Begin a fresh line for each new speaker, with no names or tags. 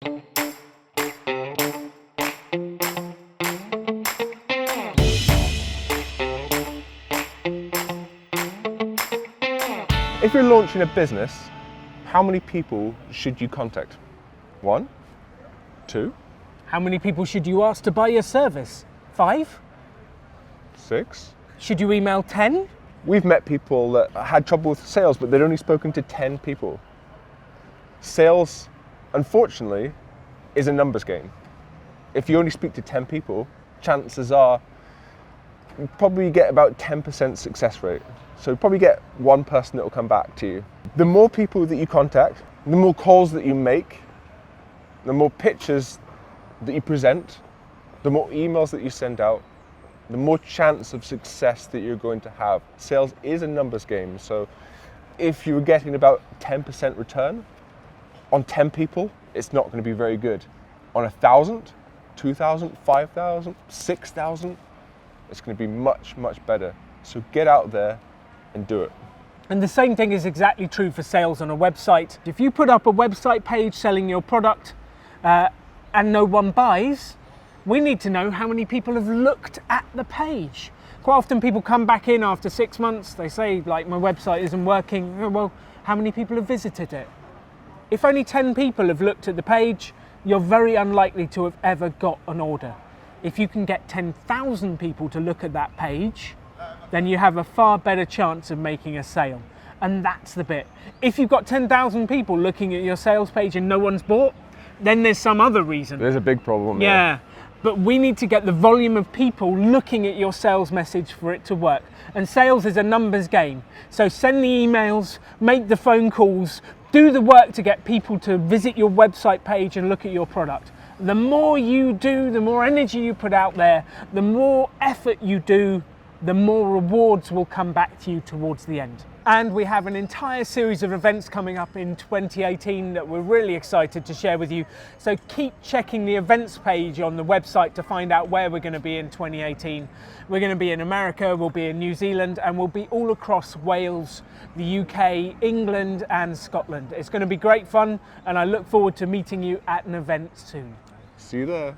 If you're launching a business, how many people should you contact? 1? 2?
How many people should you ask to buy your service? 5?
6?
Should you email 10?
We've met people that had trouble with sales, but they'd only spoken to 10 people. Sales, unfortunately, is a numbers game. If you only speak to 10 people, chances are you probably get about 10% success rate. So you probably get one person that will come back to you. The more people that you contact, the more calls that you make, the more pictures that you present, the more emails that you send out, the more chance of success that you're going to have. Sales is a numbers game, so if you're getting about 10% return on 10 people, it's not going to be very good. On 1,000, 2,000, 5,000, 6,000, it's going to be much, much better. So get out there and do it.
And the same thing is exactly true for sales on a website. If you put up a website page selling your product and no one buys, we need to know how many people have looked at the page. Quite often people come back in after 6 months, they say, like, my website isn't working. Oh, well, how many people have visited it? If only 10 people have looked at the page, you're very unlikely to have ever got an order. If you can get 10,000 people to look at that page, then you have a far better chance of making a sale. And that's the bit. If you've got 10,000 people looking at your sales page and no one's bought, then there's some other reason.
There's a big problem there.
Yeah, but we need to get the volume of people looking at your sales message for it to work. And sales is a numbers game. So send the emails, make the phone calls, do the work to get people to visit your website page and look at your product. The more you do, the more energy you put out there, the more effort you do, the more rewards will come back to you towards the end. And we have an entire series of events coming up in 2018 that we're really excited to share with you. So keep checking the events page on the website to find out where we're going to be in 2018. We're going to be in America, we'll be in New Zealand, and we'll be all across Wales, the UK, England, and Scotland. It's going to be great fun, and I look forward to meeting you at an event soon.
See you there.